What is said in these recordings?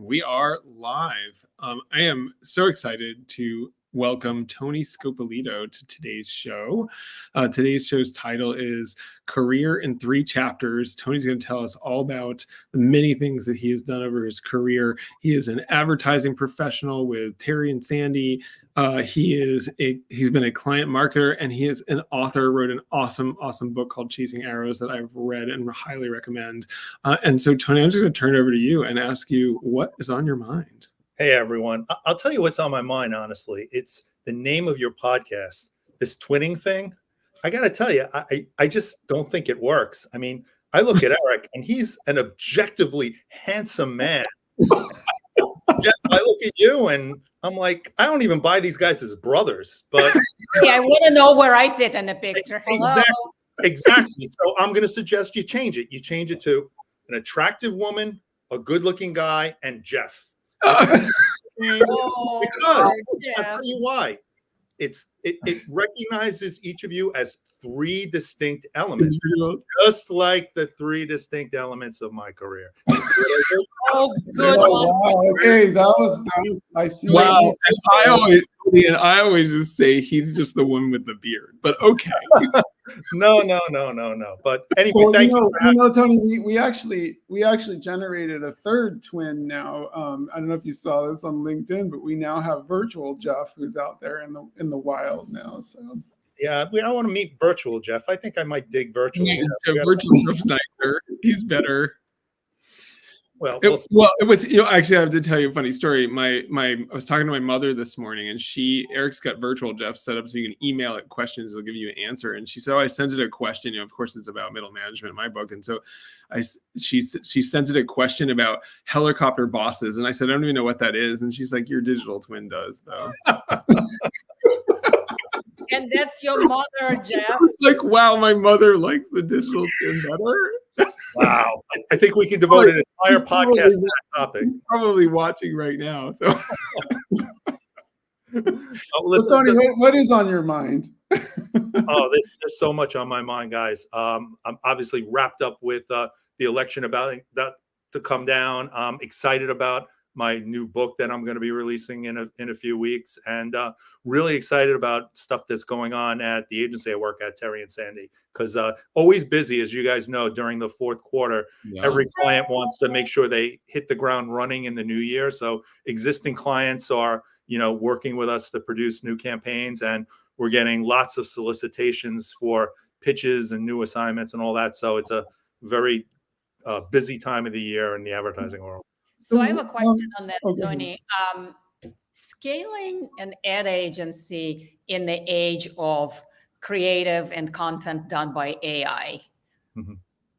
We are live. I am so excited to welcome Tony Scopellito to today's show. Today's show's title is Career in 3 Chapters. Tony's going to tell us all about the many things that he has done over his career. He is an advertising professional with Terry and Sandy. He's been a client marketer, and he is an author, wrote an awesome book called Chasing Arrows that I've read and highly recommend. And so, Tony, I'm just going to turn it over to you and ask you, what is on your mind? Hey, everyone. I'll tell you what's on my mind, honestly. It's the name of your podcast, this twinning thing. I got to tell you, I just don't think it works. I mean, I look at Eric, and he's an objectively handsome man. Jeff, I look at you, and I'm like, I don't even buy these guys as brothers. But yeah, I want to know where I fit in the picture. Hello. Exactly. So I'm going to suggest you change it. You change it to an attractive woman, a good-looking guy, and Jeff. Because I'll tell you why. It recognizes each of you as 3 distinct elements, just like the 3 distinct elements of my career. Oh, good one. Wow. Okay, that was I see. Wow. And I always just say he's just the one with the beard. But okay. No. But anyway, thank you. You know, Tony, we actually generated a 3rd twin now. I don't know if you saw this on LinkedIn, but we now have virtual Jeff, who's out there in the wild now. So yeah, I want to meet virtual Jeff. I think I might dig virtual. Yeah, virtual Jeff's nicer. He's better. Well, it was, actually, I have to tell you a funny story. I was talking to my mother this morning, and Eric's got virtual Jeff set up so you can email it questions. It'll give you an answer. And she said, I sent it a question. Of course, it's about middle management in my book. And so she sent it a question about helicopter bosses. And I said, I don't even know what that is. And she's like, your digital twin does, though. And that's your mother, Jeff. I was like, wow, my mother likes the digital twin better. Wow. I think we can devote an entire podcast to that topic. Probably watching right now. So, Tony, what is on your mind? There's so much on my mind, guys. I'm obviously wrapped up with the election about to come down. I'm excited about my new book that I'm going to be releasing in a few weeks, and really excited about stuff that's going on at the agency I work at, Terry and Sandy, because always busy, as you guys know, during the 4th quarter. Yeah. Every client wants to make sure they hit the ground running in the new year. So existing clients are, working with us to produce new campaigns, and we're getting lots of solicitations for pitches and new assignments and all that. So it's a very busy time of the year in the advertising world. So I have a question on that, Tony. Scaling an ad agency in the age of creative and content done by AI. Mm-hmm.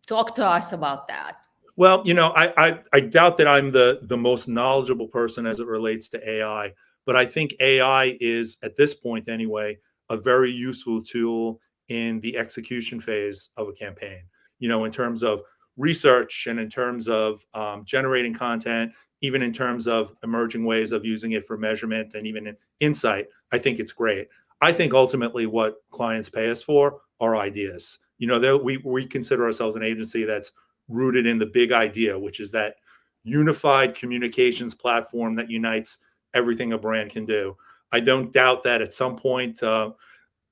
Talk to us about that. Well, I doubt that I'm the most knowledgeable person as it relates to AI, but I think AI is, at this point anyway, a very useful tool in the execution phase of a campaign, in terms of research and in terms of generating content, even in terms of emerging ways of using it for measurement and even in insight. I think it's great. I think ultimately what clients pay us for are ideas. We consider ourselves an agency that's rooted in the big idea, which is that unified communications platform that unites everything a brand can do. I don't doubt that at some point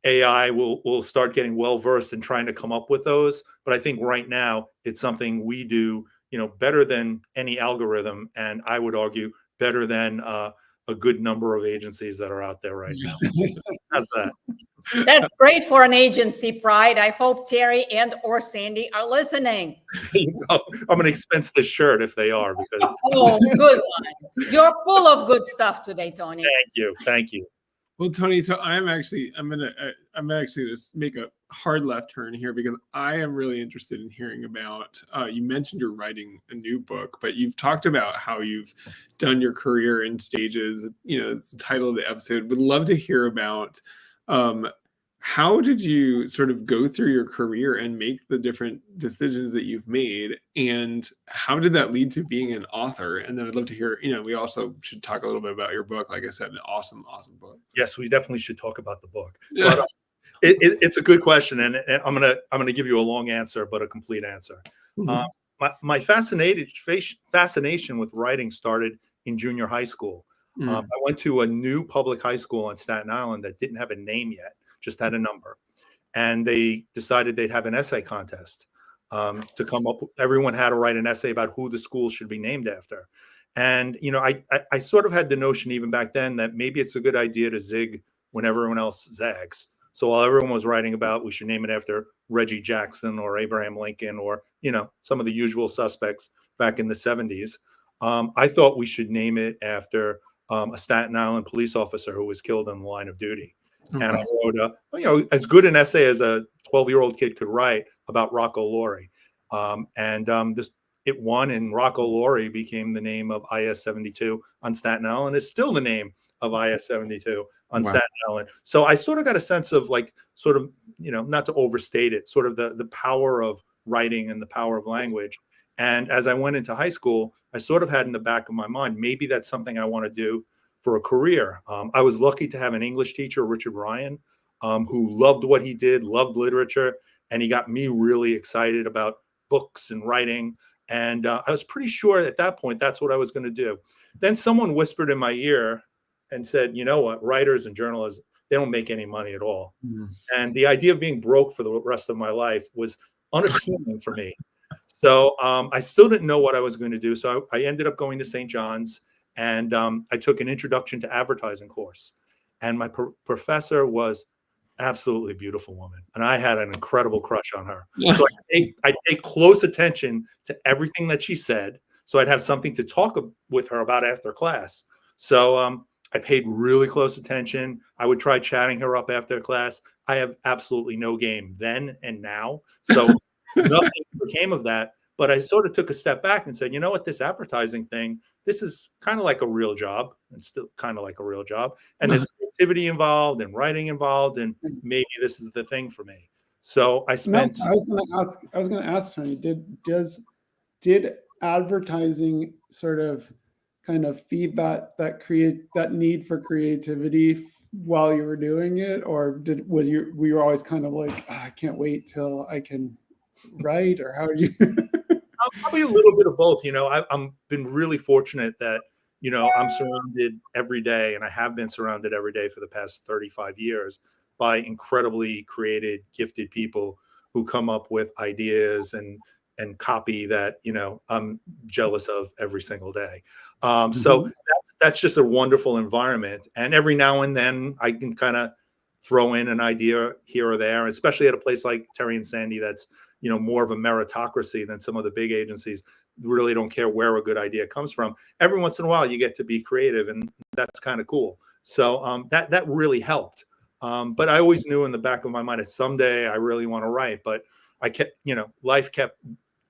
AI will start getting well-versed in trying to come up with those. But I think right now it's something we do, better than any algorithm. And I would argue better than a good number of agencies that are out there right now. How's that? That's great for an agency pride. I hope Terry and or Sandy are listening. I'm going to expense this shirt if they are, because oh, good one. You're full of good stuff today, Tony. Thank you. Well, Tony, so I'm gonna just make a hard left turn here, because I am really interested in hearing about. You mentioned you're writing a new book, but you've talked about how you've done your career in stages. It's the title of the episode. Would love to hear about how did you sort of go through your career and make the different decisions that you've made, and how did that lead to being an author? And then I'd love to hear, we also should talk a little bit about your book. Like I said, an awesome book. Yes, we definitely should talk about the book. Yeah. But, it's a good question, and I'm gonna give you a long answer, but a complete answer. Mm-hmm. my fascination with writing started in junior high school. I went to a new public high school on Staten Island that didn't have a name yet, just had a number. And they decided they'd have an essay contest to come up. Everyone had to write an essay about who the school should be named after. And, I sort of had the notion even back then that maybe it's a good idea to zig when everyone else zags. So while everyone was writing about we should name it after Reggie Jackson or Abraham Lincoln or, some of the usual suspects back in the 70s, I thought we should name it after a Staten Island police officer who was killed in the line of duty. And I wrote as good an essay as a 12-year-old kid could write about Rocco Laurie. It won, and Rocco Laurie became the name of IS-72 on Staten Island. It's still the name of IS-72 on Staten Island. So I sort of got a sense of not to overstate it, sort of the power of writing and the power of language. And as I went into high school, I sort of had in the back of my mind, maybe that's something I want to do for a career. I was lucky to have an English teacher, Richard Ryan, who loved what he did, loved literature, and he got me really excited about books and writing. And I was pretty sure at that point, that's what I was going to do. Then someone whispered in my ear and said, you know what, writers and journalists, they don't make any money at all. And the idea of being broke for the rest of my life was unappealing for me. So I still didn't know what I was going to do. So I ended up going to St. John's, and I took an introduction to advertising course. And my professor was absolutely beautiful woman, and I had an incredible crush on her. So I'd take close attention to everything that she said, so I'd have something to talk with her about after class. So I paid really close attention. I would try chatting her up after class. I have absolutely no game then and now, so nothing came of that. But I sort of took a step back and said, you know what, this advertising thing, this is kind of like a real job, and still kind of like a real job. And there's creativity involved and writing involved, and maybe this is the thing for me. So I spent. I was going to ask Tony, did advertising sort of kind of feed that need for creativity while you were doing it, or were you always kind of like, oh, I can't wait till I can write, or how did you? Probably a little bit of both. I've been really fortunate that, I'm surrounded every day, and I have been surrounded every day for the past 35 years by incredibly creative, gifted people who come up with ideas and copy that, I'm jealous of every single day. So that's just a wonderful environment. And every now and then I can kind of throw in an idea here or there, especially at a place like Terry and Sandy that's, more of a meritocracy than some of the big agencies. Really don't care where a good idea comes from. Every once in a while you get to be creative, and that's kind of cool. So that really helped. But I always knew in the back of my mind that someday I really want to write, but I kept, life kept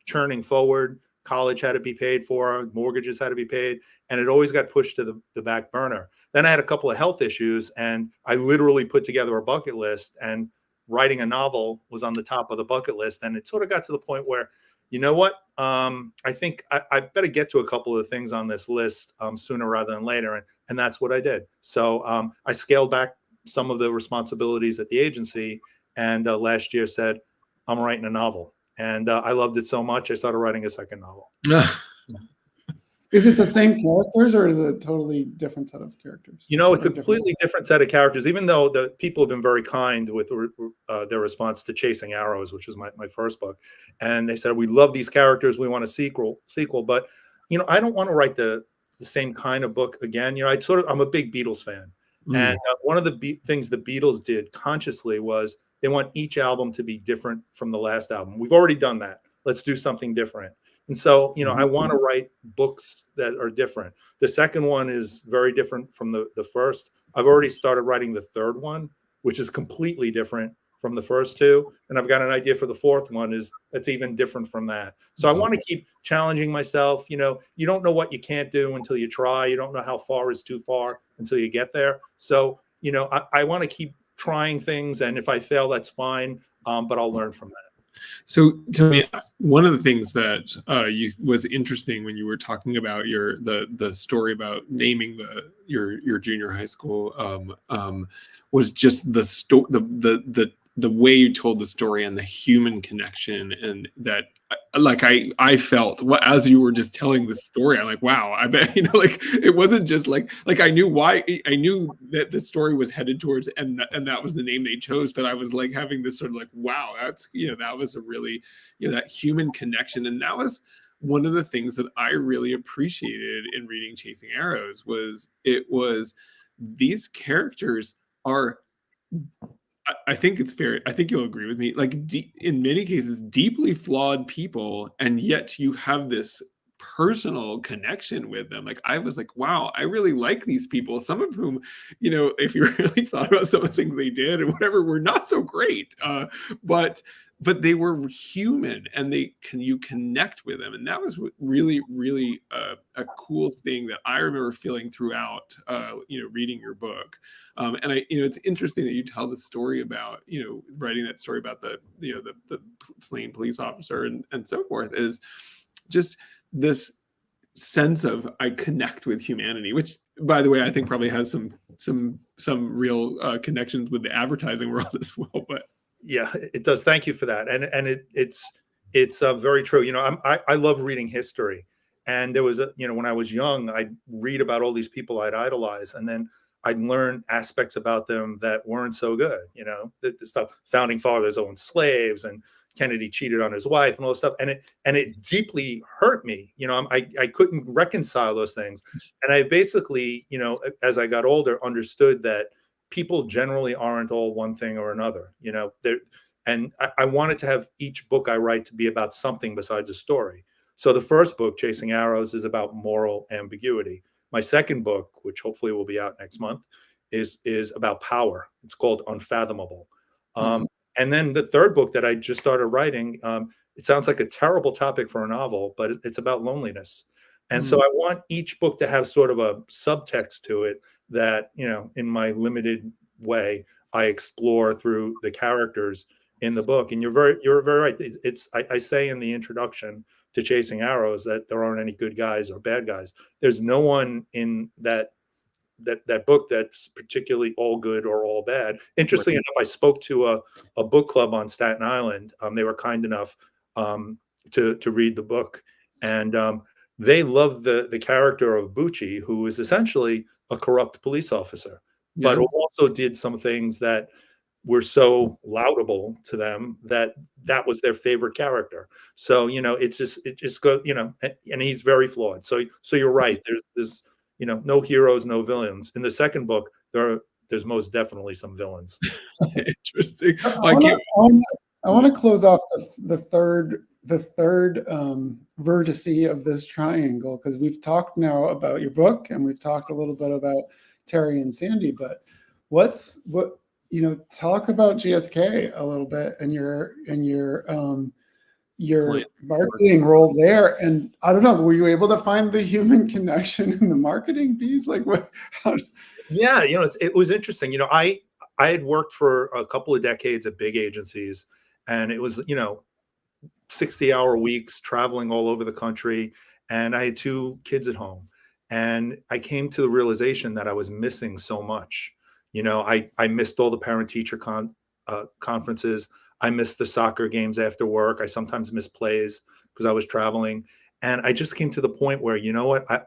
churning forward. College had to be paid for, mortgages had to be paid, and it always got pushed to the back burner. Then I had a couple of health issues, and I literally put together a bucket list, and writing a novel was on the top of the bucket list. And it sort of got to the point where, you know what, I think I better get to a couple of things on this list sooner rather than later. And that's what I did. So I scaled back some of the responsibilities at the agency, and last year said, I'm writing a novel. And I loved it so much, I started writing a second novel. Is it the same characters, or is it a totally different set of characters? It's a completely different set of characters, even though the people have been very kind with their response to Chasing Arrows, which was my first book. And they said, we love these characters, we want a sequel. But, I don't want to write the same kind of book again. I'm a big Beatles fan. And one of the things the Beatles did consciously was they want each album to be different from the last album. We've already done that. Let's do something different. And so, I want to write books that are different. The second one is very different from the first. I've already started writing the third one, which is completely different from the first two. And I've got an idea for the fourth one that's even different from that. So I want to keep challenging myself. You don't know what you can't do until you try. You don't know how far is too far until you get there. So, I want to keep trying things. And if I fail, that's fine. But I'll learn from that. So tell me, one of the things that was interesting when you were talking about the story about naming your junior high school was just the the way you told the story and the human connection, and that like I felt as you were just telling the story, I'm like, wow, I bet, like it wasn't just like I knew why, I knew that the story was headed towards, and that was the name they chose, but I was like having this sort of like, wow, that's, that was a really, that human connection. And that was one of the things that I really appreciated in reading Chasing Arrows, was these characters are, I think it's fair, I think you'll agree with me, like in many cases, deeply flawed people, and yet you have this personal connection with them. Like I was like, wow, I really like these people, some of whom, if you really thought about some of the things they did and whatever, were not so great, but they were human, and you connect with them. And that was really, really a cool thing that I remember feeling throughout, reading your book. And it's interesting that you tell the story about, writing that story about the slain police officer and so forth, is just this sense of, I connect with humanity, which, by the way, I think probably has some real connections with the advertising world as well. But yeah, it does. Thank you for that. And it's very true. I love reading history, and there was when I was young, I'd read about all these people I'd idolize, and then I'd learn aspects about them that weren't so good. The stuff, founding fathers owned slaves, and Kennedy cheated on his wife, and all this stuff, and it deeply hurt me. I couldn't reconcile those things, and I basically, as I got older, understood that people generally aren't all one thing or another, and I wanted to have each book I write to be about something besides a story. So the first book, Chasing Arrows, is about moral ambiguity. My second book, which hopefully will be out next month, is about power. It's called Unfathomable. And then the third book that I just started writing, it sounds like a terrible topic for a novel, but it's about loneliness. And so I want each book to have sort of a subtext to it that, in my limited way, I explore through the characters in the book. And you're very right. I say in the introduction to Chasing Arrows that there aren't any good guys or bad guys. There's no one in that book that's particularly all good or all bad. Interestingly enough, I spoke to a book club on Staten Island. They were kind enough to read the book, and they loved the character of Bucci, who is essentially a corrupt police officer, but who also did some things that were so laudable to them that was their favorite character. So it just goes, and he's very flawed. So you're right. There's no heroes, no villains. In the second book, there's most definitely some villains. Interesting. I want to close off the third vertice of this triangle, because we've talked now about your book, and we've talked a little bit about Terry and Sandy, but talk about GSK a little bit, and your marketing role there. And I don't know, were you able to find the human connection in the marketing piece? Like what? Yeah, it was interesting. I had worked for a couple of decades at big agencies, and it was 60-hour weeks, traveling all over the country, and I had 2 kids at home, and I came to the realization that I was missing so much. I missed all the parent-teacher conferences. I missed the soccer games after work. I sometimes missed plays because I was traveling. And I just came to the point where,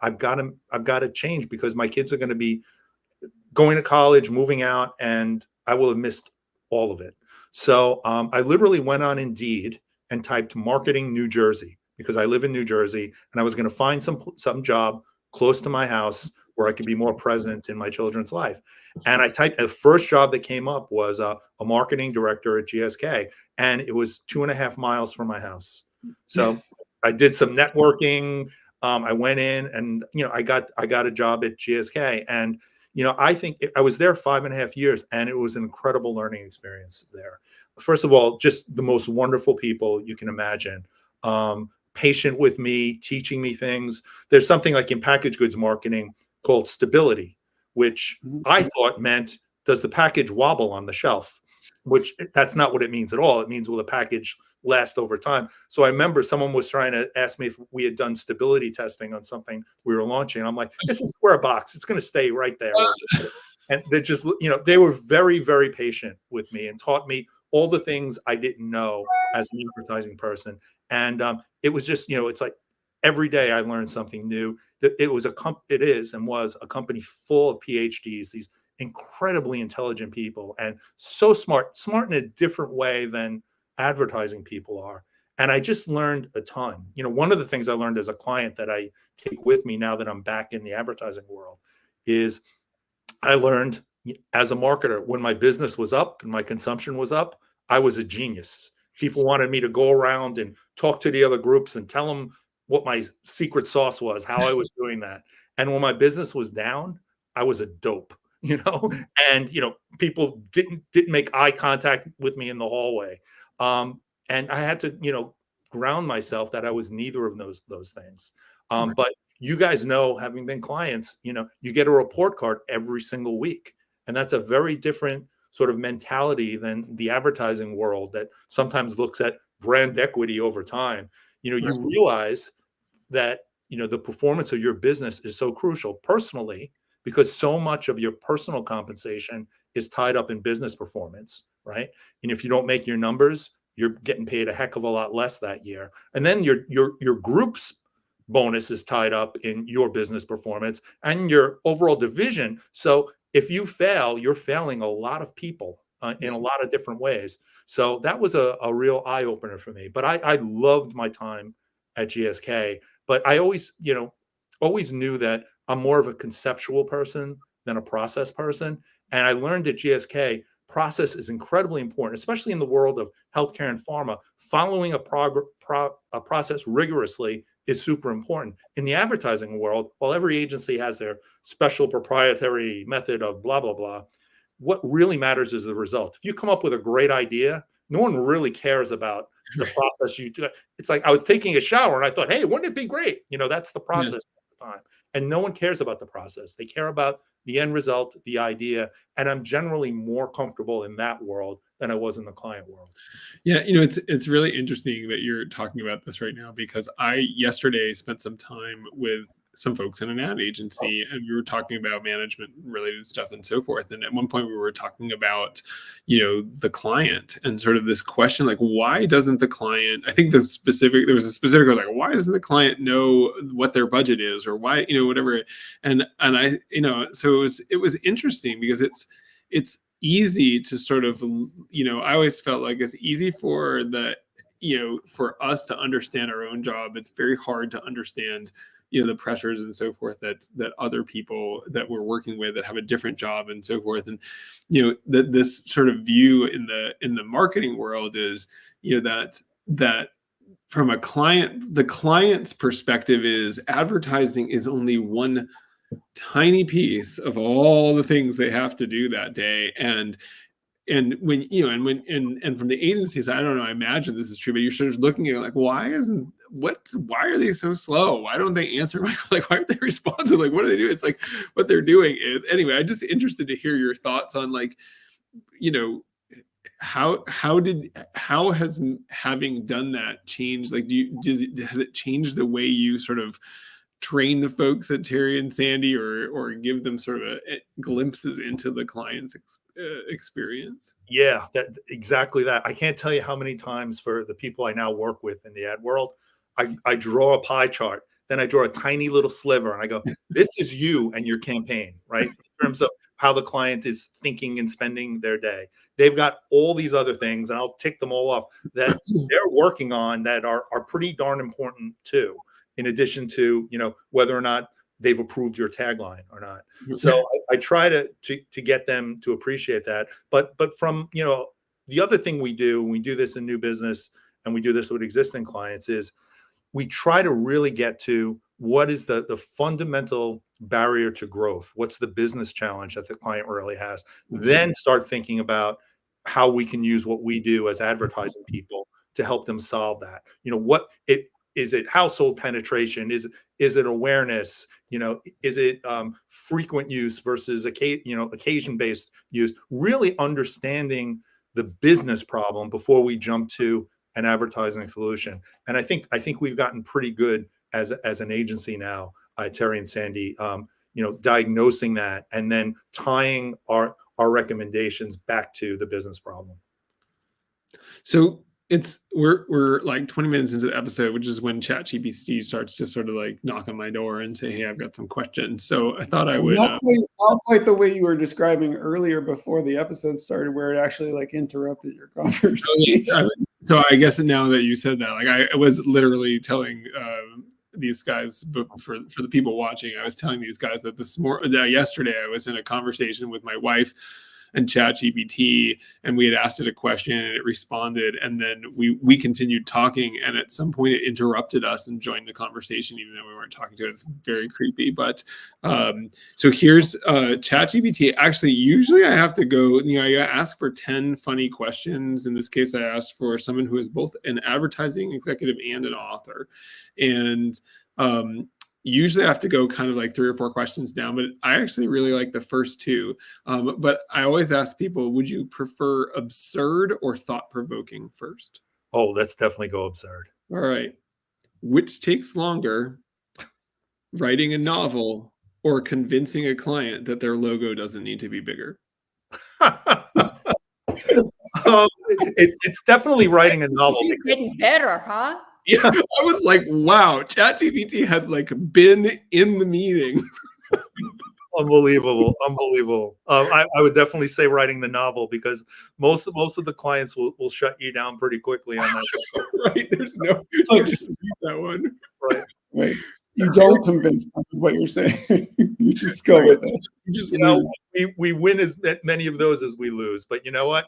I've got to change, because my kids are going to be going to college, moving out, and I will have missed all of it. So I literally went on Indeed and typed marketing New Jersey, because I live in New Jersey, and I was going to find some job close to my house where I could be more present in my children's life. And I typed, the first job that came up was a marketing director at GSK, and it was 2.5 miles from my house. So I did some networking. I went in, and I got a job at GSK, and I think I was there 5.5 years, and it was an incredible learning experience there. First of all, just the most wonderful people you can imagine. Patient with me, teaching me things. There's something like in packaged goods marketing called stability, which I thought meant, does the package wobble on the shelf? Which that's not what it means at all. It means, will the package last over time? So I remember someone was trying to ask me if we had done stability testing on something we were launching. I'm like, it's a square box. It's going to stay right there. And they just, they were very, very patient with me and taught me all the things I didn't know as an advertising person. And it was just, it's like every day I learned something new. It was it is and was a company full of PhDs, these incredibly intelligent people, and so smart in a different way than advertising people are. And I just learned a ton. One of the things I learned as a client that I take with me now that I'm back in the advertising world is I learned as a marketer, when my business was up and my consumption was up, I was a genius. People wanted me to go around and talk to the other groups and tell them what my secret sauce was, how I was doing that. And when my business was down, I was a dope, and people didn't make eye contact with me in the hallway. And I had to, ground myself that I was neither of those things. But you guys know, having been clients, you get a report card every single week. And that's a very different sort of mentality than the advertising world that sometimes looks at brand equity over time. You realize that, the performance of your business is so crucial personally, because so much of your personal compensation is tied up in business performance, right? And if you don't make your numbers, you're getting paid a heck of a lot less that year. And then your group's bonus is tied up in your business performance and your overall division. So if you fail, you're failing a lot of people in a lot of different ways. So that was a real eye opener for me. But I loved my time at GSK. But I always knew that I'm more of a conceptual person than a process person. And I learned at GSK, process is incredibly important, especially in the world of healthcare and pharma. Following a process rigorously is super important. In the advertising world, while every agency has their special proprietary method of blah, blah, blah, what really matters is the result. If you come up with a great idea, no one really cares about the process you do. It's like I was taking a shower and I thought, hey, wouldn't it be great? That's the process at the time. And no one cares about the process. They care about the end result, the idea. And I'm generally more comfortable in that world than I was in the client world. Yeah, it's really interesting that you're talking about this right now, because I yesterday spent some time with some folks in an ad agency, and we were talking about management related stuff and so forth. And at one point we were talking about, the client and sort of this question, like, why doesn't the client, I think there was a specific, like, why doesn't the client know what their budget is, or why, whatever. And I, so it was interesting, because it's easy to sort of, I always felt like it's easy for for us to understand our own job. It's very hard to understand, the pressures and so forth that other people that we're working with that have a different job and so forth. And, this sort of view in the marketing world is, that from the client's perspective is advertising is only one tiny piece of all the things they have to do that day. And when and from the agencies, I don't know, I imagine this is true, but you're sort of looking at it like, why are they so slow? Why don't they answer? Like, why aren't they responsive? Like, what do they do? It's like, what they're doing is, anyway, I'm just interested to hear your thoughts on, like, how has having done that changed? Like, has it changed the way you sort of train the folks at Terry and Sandy, or give them sort of glimpses into the client's experience? Yeah, exactly that. I can't tell you how many times, for the people I now work with in the ad world, I draw a pie chart, then I draw a tiny little sliver, and I go, this is you and your campaign, right? In terms of how the client is thinking and spending their day. They've got all these other things, and I'll tick them all off, that they're working on that are pretty darn important too, in addition to, whether or not they've approved your tagline or not. So I try to get them to appreciate that. But from, the other thing we do this in new business, and we do this with existing clients, is we try to really get to what is the fundamental barrier to growth. What's the business challenge that the client really has? Then start thinking about how we can use what we do as advertising people to help them solve that. Is it household penetration? Is it awareness? Is it frequent use versus occasion-based use? Really understanding the business problem before we jump to an advertising solution. And I think we've gotten pretty good as an agency now, Terry and Sandy, diagnosing that and then tying our recommendations back to the business problem. So we're like 20 minutes into the episode, which is when ChatGPT starts to sort of like knock on my door and say, "Hey, I've got some questions." So I thought I would not quite the way you were describing earlier before the episode started, where it actually like interrupted your conversation. So I guess now that you said that, like I was literally telling these guys for the people watching, I was telling these guys that yesterday I was in a conversation with my wife and ChatGPT, and we had asked it a question and it responded, and then we continued talking, and at some point it interrupted us and joined the conversation even though we weren't talking to it. It's very creepy. But so here's ChatGPT. Actually, usually I have to go, I ask for 10 funny questions. In this case, I asked for someone who is both an advertising executive and an author, and usually I have to go kind of like 3 or 4 questions down, but I actually really like the first 2. But I always ask people, would you prefer absurd or thought-provoking first? Oh, let's definitely go absurd. All right. Which takes longer, writing a novel or convincing a client that their logo doesn't need to be bigger? It's definitely writing a novel. It's getting better, huh? Yeah, I was like, wow, ChatGPT has like been in the meeting. Unbelievable. I would definitely say writing the novel, because most of the clients will shut you down pretty quickly on that. Right? There's no, it's like just read that one. Right. You don't convince them is what you're saying. You just go with it. You just we win as many of those as we lose. But you know what?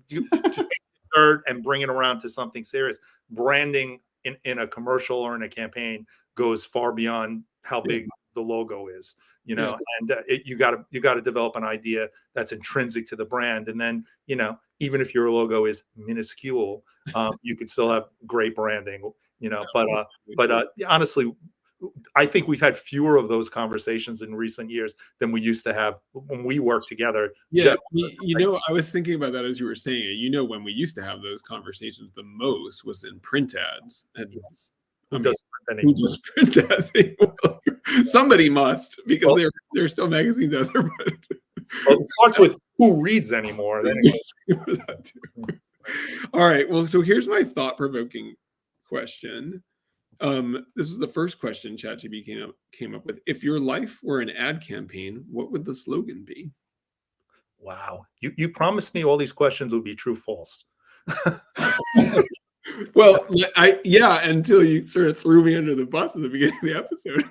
You take the third and bring it around to something serious. Branding in a commercial or in a campaign goes far beyond how big the logo is, and you got to develop an idea that's intrinsic to the brand. And then, even if your logo is minuscule, you could still have great branding, but honestly, I think we've had fewer of those conversations in recent years than we used to have when we worked together. Yeah, I was thinking about that as you were saying it. When we used to have those conversations the most was in print ads. And who does print ads anymore? Somebody must, because there are still magazines out there. But it starts with who reads anymore. All right. Well, so here's my thought-provoking question. This is the first question ChatGPT came up with. If your life were an ad campaign, what would the slogan be? Wow. You promised me all these questions would be true, false. Well, until you sort of threw me under the bus at the beginning of the episode.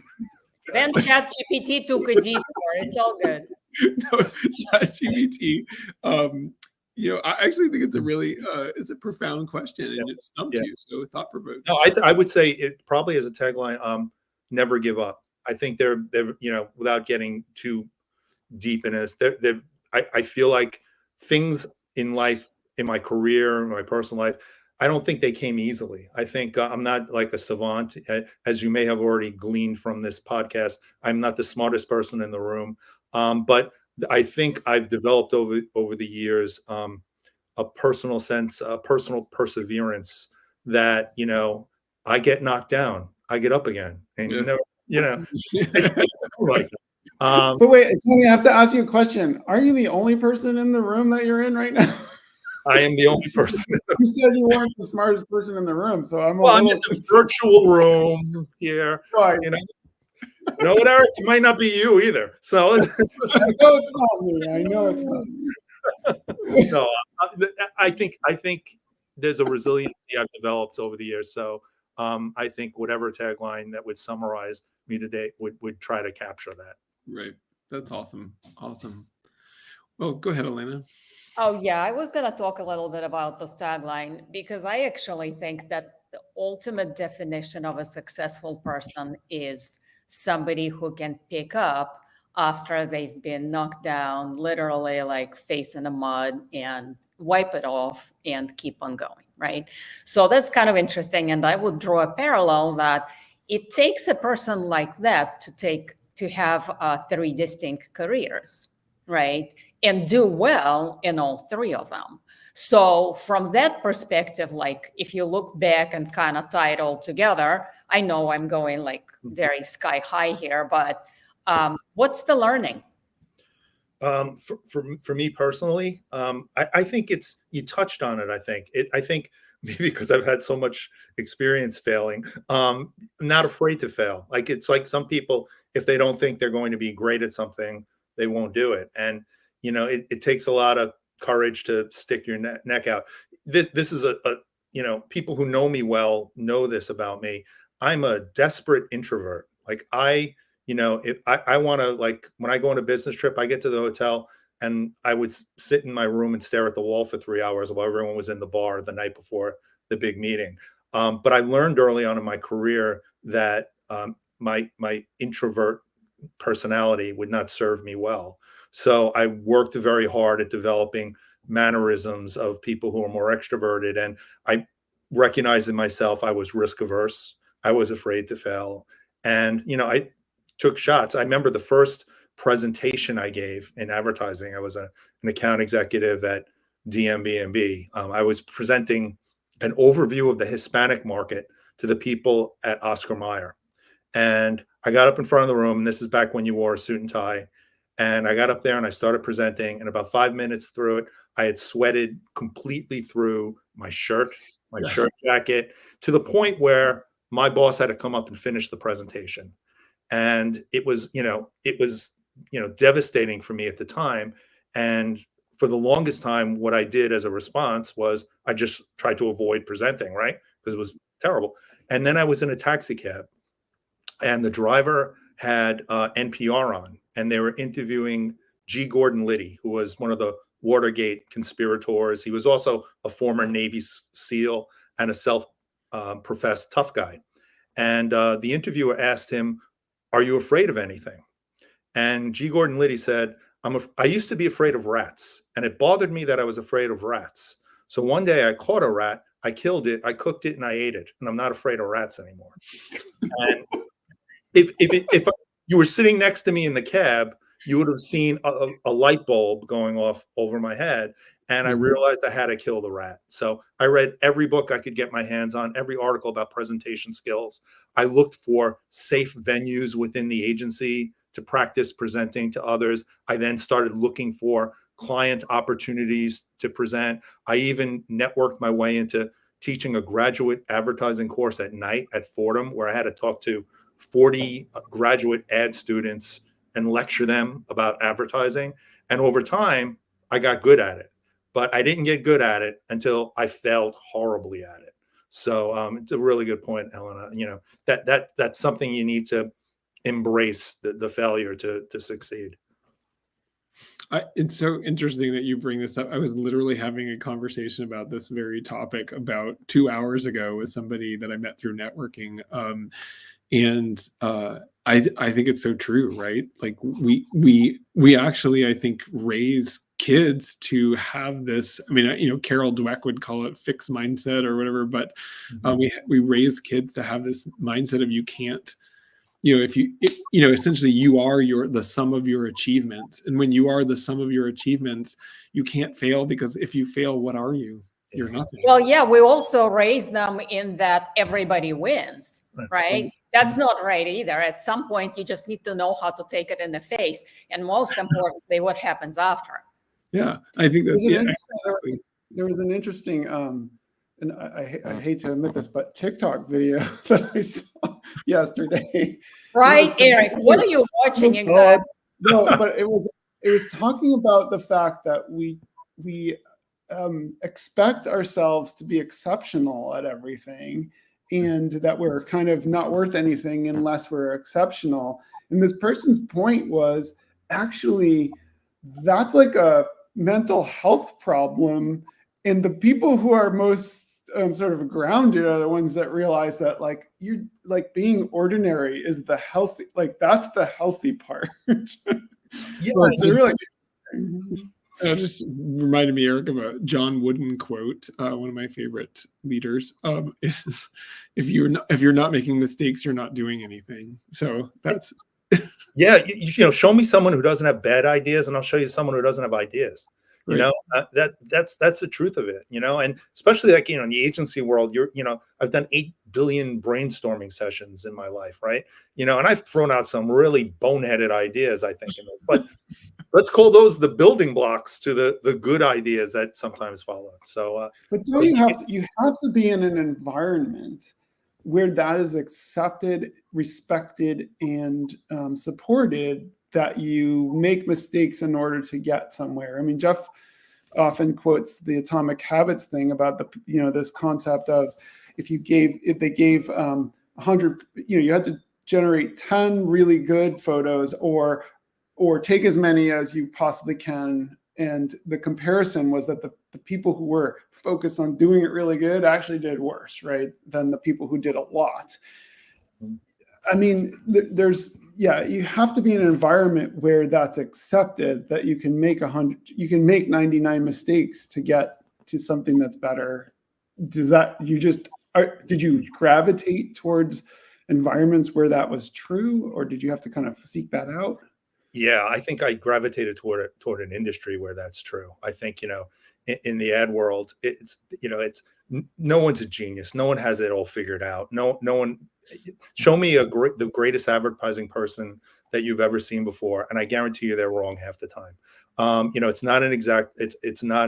Then ChatGPT took a detour. It's all good. No, ChatGPT, I actually think it's a really it's a profound question, and it stumped you. So thought-provoking. No, I would say it probably as a tagline, never give up. I think they're without getting too deep in this, I feel like things in life, in my career, in my personal life, I don't think they came easily. I think I'm not like a savant, as you may have already gleaned from this podcast. I'm not the smartest person in the room, but I think I've developed over the years a personal sense, a personal perseverance that I get knocked down, I get up again, and like. But wait, Tony, I have to ask you a question. Are you the only person in the room that you're in right now? I am the only person. You said you weren't the smartest person in the room, so I'm I'm in the virtual room here. Right. You know what, Eric? It might not be you either. So I know it's not me. I know it's not me. No, I think there's a resiliency I've developed over the years. So I think whatever tagline that would summarize me today would try to capture that. Right. That's awesome. Awesome. Well, go ahead, Elena. Oh, yeah. I was going to talk a little bit about this tagline, because I actually think that the ultimate definition of a successful person is somebody who can pick up after they've been knocked down, literally like face in the mud, and wipe it off and keep on going, right? So that's kind of interesting. And I would draw a parallel that it takes a person like that to have 3 distinct careers, right? And do well in all 3 of them. So from that perspective, like if you look back and kind of tie it all together, I know I'm going like very sky high here, but what's the learning? For me personally, I think you touched on it. I think maybe because I've had so much experience failing, I'm not afraid to fail. Like, it's like some people, if they don't think they're going to be great at something, they won't do it. And, it takes a lot of courage to stick your neck out. This is people who know me well know this about me. I'm a desperate introvert. Like, if I want to, like, when I go on a business trip, I get to the hotel and I would sit in my room and stare at the wall for 3 hours while everyone was in the bar the night before the big meeting. But I learned early on in my career that my introvert personality would not serve me well. So I worked very hard at developing mannerisms of people who are more extroverted. And I recognized in myself I was risk averse. I was afraid to fail. And, I took shots. I remember the first presentation I gave in advertising. I was an account executive at DMB&B. I was presenting an overview of the Hispanic market to the people at Oscar Mayer. And I got up in front of the room, and this is back when you wore a suit and tie. And I got up there and I started presenting. And about 5 minutes through it, I had sweated completely through my shirt jacket, to the point where my boss had to come up and finish the presentation. And it was devastating for me at the time. And for the longest time, what I did as a response was I just tried to avoid presenting, right? Because it was terrible. And then I was in a taxi cab, and the driver had NPR on, and they were interviewing G. Gordon Liddy, who was one of the Watergate conspirators. He was also a former Navy SEAL and a self-professed tough guy. And the interviewer asked him, "Are you afraid of anything?" And G. Gordon Liddy said, I used to be afraid of rats, and it bothered me that I was afraid of rats. So one day I caught a rat, I killed it, I cooked it, and I ate it, and I'm not afraid of rats anymore. And if you were sitting next to me in the cab, you would have seen a light bulb going off over my head, and I realized I had to kill the rat. So I read every book I could get my hands on, every article about presentation skills. I looked for safe venues within the agency to practice presenting to others. I then started looking for client opportunities to present. I even networked my way into teaching a graduate advertising course at night at Fordham, where I had to talk to 40 graduate ad students and lecture them about advertising. And over time, I got good at it. But I didn't get good at it until I failed horribly at it. So it's a really good point, Elena. That's something you need to embrace, the failure to succeed. It's so interesting that you bring this up. I was literally having a conversation about this very topic about 2 hours ago with somebody that I met through networking. I think it's so true, right? Like we actually, I think, raise kids to have this. I mean, Carol Dweck would call it fixed mindset or whatever, but we raise kids to have this mindset of you can't. Essentially you are the sum of your achievements. And when you are the sum of your achievements, you can't fail, because if you fail, what are you? You're nothing. Well, yeah, we also raise them in that everybody wins, right? That's not right either. At some point, you just need to know how to take it in the face. And most importantly, what happens after. Yeah, I think that's there was an interesting and I hate to admit this, but TikTok video that I saw yesterday. Right, Eric, what are you watching exactly? No, but it was talking about the fact that we expect ourselves to be exceptional at everything, and that we're kind of not worth anything unless we're exceptional. And this person's point was, actually, that's like a mental health problem. And the people who are most sort of grounded are the ones that realize that, like, you're like, being ordinary is the healthy, like, that's the healthy part. Yeah, so it's really. It just reminded me, Eric, of a John Wooden quote. One of my favorite leaders is, "If you're not making mistakes, you're not doing anything." So that's. Yeah, show me someone who doesn't have bad ideas, and I'll show you someone who doesn't have ideas. Right. That's the truth of it. And especially like in the agency world, I've done 8 billion brainstorming sessions in my life, right? And I've thrown out some really boneheaded ideas, I think, in those. But let's call those the building blocks to the good ideas that sometimes follow. So, But don't you have to be in an environment where that is accepted, respected, and supported, that you make mistakes in order to get somewhere. I mean, Jeff often quotes the atomic habits thing about this concept of if they gave 100, you had to generate 10 really good photos, or take as many as you possibly can. And the comparison was that the people who were focused on doing it really good actually did worse, right, than the people who did a lot. I mean, you have to be in an environment where that's accepted, that you can make 99 mistakes to get to something that's better. Did you gravitate towards environments where that was true, or did you have to kind of seek that out? Yeah, I think I gravitated toward an industry where that's true. I think, in the ad world, it's no one's a genius. No one has it all figured out. No one. Show me the greatest advertising person that you've ever seen before, and I guarantee you they're wrong half the time. It's not an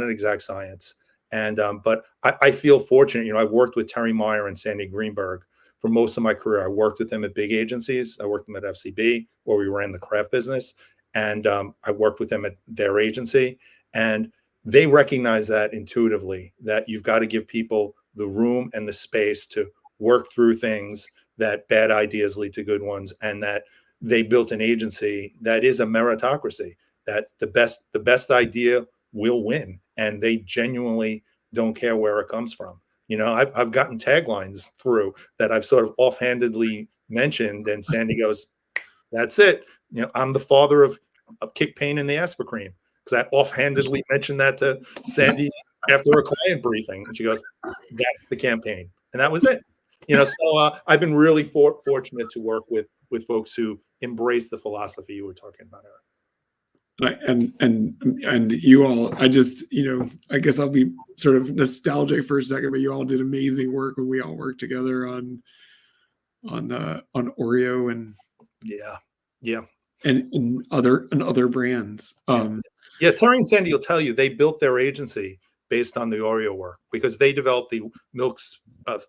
exact science. And but I feel fortunate. I've worked with Terry Meyer and Sandy Greenberg for most of my career. I worked with them at big agencies. I worked with them at FCB, where we ran the craft business, and I worked with them at their agency. And they recognize that intuitively, that you've got to give people the room and the space to work through things, that bad ideas lead to good ones, and that they built an agency that is a meritocracy, that the best idea will win, and they genuinely don't care where it comes from. I've gotten taglines through that I've sort of offhandedly mentioned, and Sandy goes, "That's it. I'm the father of kick pain in the Aspercream," because I offhandedly mentioned that to Sandy after a client briefing, and she goes, "That's the campaign," and that was it. So I've been really fortunate to work with folks who embrace the philosophy you were talking about, Eric. And you all, I guess I'll be sort of nostalgic for a second, but you all did amazing work when we all worked together on Oreo and and other brands. Terry and Sandy will tell you they built their agency based on the Oreo work, because they developed the Milk's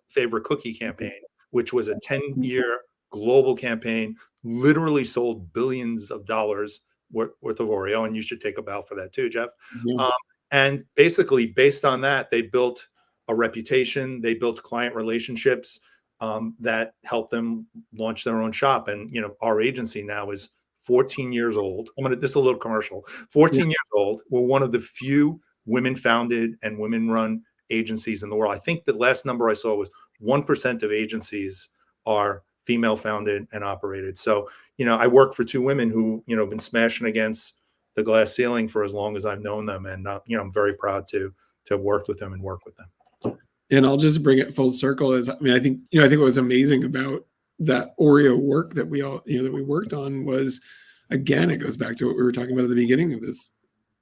Favorite Cookie campaign, which was a 10-year global campaign, literally sold billions of dollars worth of Oreo, and you should take a bow for that too, Jeff. Yeah. And basically, based on that, they built a reputation, they built client relationships that helped them launch their own shop. And our agency now is 14 years old. This is a little commercial. 14 years old. We're one of the few women-founded and women-run agencies in the world. I think the last number I saw was 1% of agencies are female-founded and operated. So, I work for two women who, have been smashing against the glass ceiling for as long as I've known them, and I'm very proud to have worked with them and work with them. And I'll just bring it full circle. I think what was amazing about that Oreo work that we all, that we worked on was, again, it goes back to what we were talking about at the beginning of this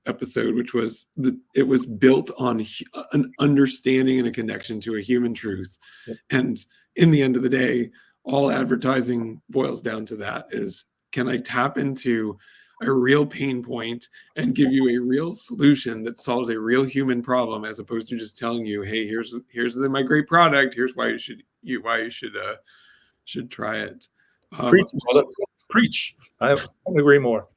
episode, which was it was built on an understanding and a connection to a human truth. Yep. And in the end of the day, all advertising boils down to that: is, can I tap into a real pain point and give you a real solution that solves a real human problem, as opposed to just telling you, hey, here's my great product, here's why you should try it. Preach. I agree more.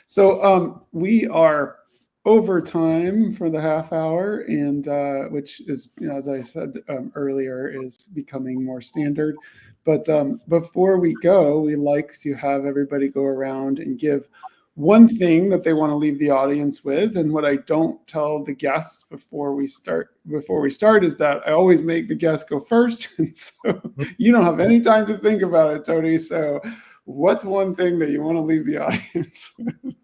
So we are over time for the half hour, and which is, as I said earlier, is becoming more standard. But before we go, we like to have everybody go around and give one thing that they want to leave the audience with. And what I don't tell the guests before we start is that I always make the guests go first. And so you don't have any time to think about it, Tony. So what's one thing that you want to leave the audience with?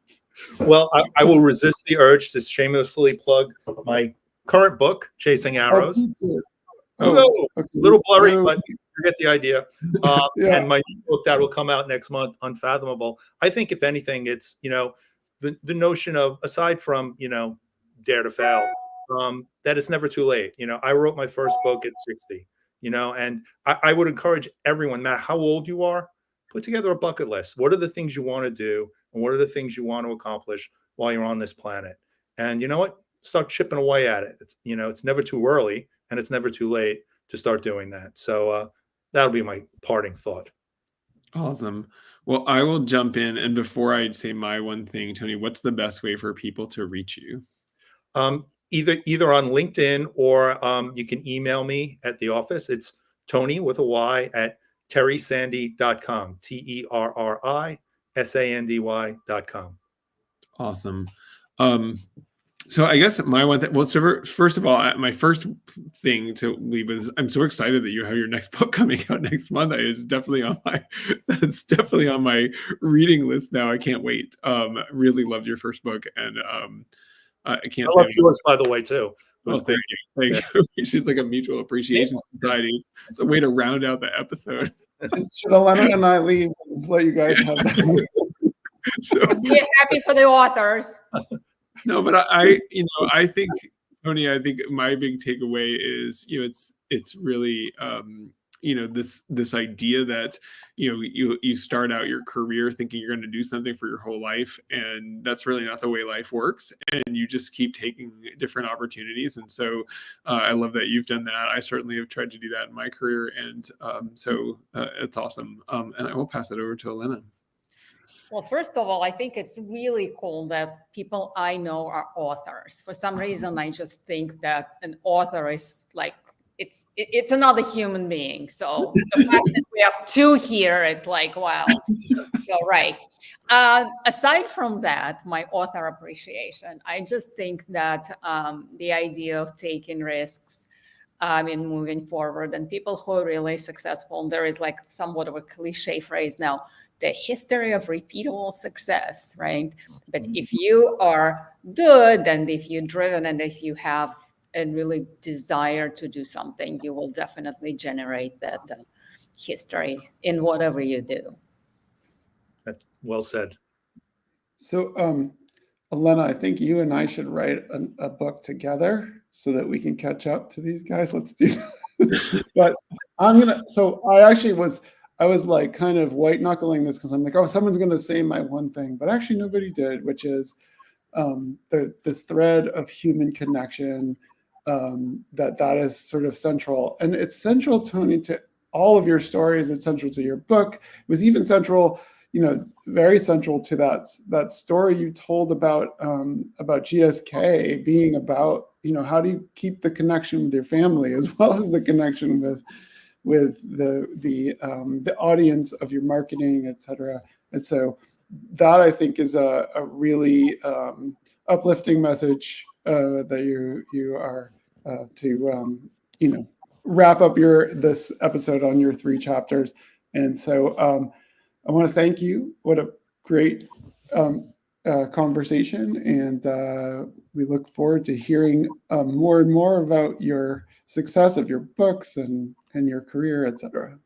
Well, I will resist the urge to shamelessly plug my current book, Chasing Arrows. A little blurry, but you get the idea. And my new book that will come out next month, Unfathomable. I think, if anything, it's, the notion of, aside from, dare to fail, that it's never too late. I wrote my first book at 60, and I would encourage everyone, no matter how old you are, put together a bucket list. What are the things you want to do? and what are the things you want to accomplish while you're on this planet. And you know what? Start chipping away at it. It's, it's never too early and it's never too late to start doing that. So that'll be my parting thought. Awesome. Well, I will jump in. And before I say my one thing, Tony, what's the best way for people to reach you? Either on LinkedIn or you can email me at the office. It's Tony with a Y at terrisandy.com. TerriSandy.com. Awesome. So I guess my one thing, well, so first of all, my first thing to leave is I'm so excited that you have your next book coming out next month. That's definitely on my reading list now. I can't wait. Really loved your first book, and I can't. I love yours, by the way, too. Well, thank you. Thank you. It's like a mutual appreciation society. It's a way to round out the episode. Should Elena and I leave and let you guys have that? So, Be happy for the authors. no, but I think, Tony, I think my big takeaway is, it's really, this idea that, you start out your career thinking you're going to do something for your whole life. And that's really not the way life works. And you just keep taking different opportunities. And so I love that you've done that. I certainly have tried to do that in my career. And so it's awesome. And I will pass it over to Elena. Well, first of all, I think it's really cool that people I know are authors. For some reason, I just think that an author is like, it's another human being. So the fact that we have two here, it's like, wow. So, right. Aside from that, my author appreciation, I just think that the idea of taking risks in moving forward, and people who are really successful, there is like somewhat of a cliche phrase now, the history of repeatable success, right? But if you are good and if you're driven and if you have a really desire to do something, you will definitely generate that history in whatever you do. That's well said. So, Elena, I think you and I should write a book together so that we can catch up to these guys. Let's do that. But I was like kind of white knuckling this because I'm like, oh, someone's going to say my one thing, but actually nobody did, which is this thread of human connection, that is sort of central. And it's central, Tony, to all of your stories. It's central to your book. It was even central, very central to that story you told about GSK being about, how do you keep the connection with your family as well as the connection with the audience of your marketing, et cetera. And so that, I think, is a really uplifting message that you are to wrap up this episode on your 3 chapters. And so I want to thank you. What a great conversation, and we look forward to hearing more and more about your success of your books and your career, et cetera.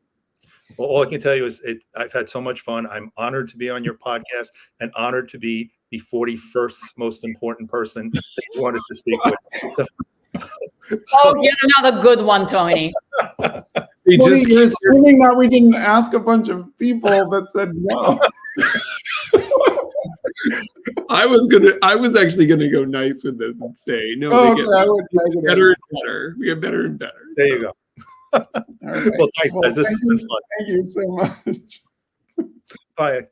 Well, all I can tell you is I've had so much fun. I'm honored to be on your podcast and honored to be the 41st most important person that you wanted to speak with. Oh, get another good one, Tony. You're assuming that we didn't ask a bunch of people that said no. I was actually gonna go nice with this and say no. We get better and better. We get better and better. There you go. All right. Well, thanks, guys. This has been fun. Thank you so much. Bye.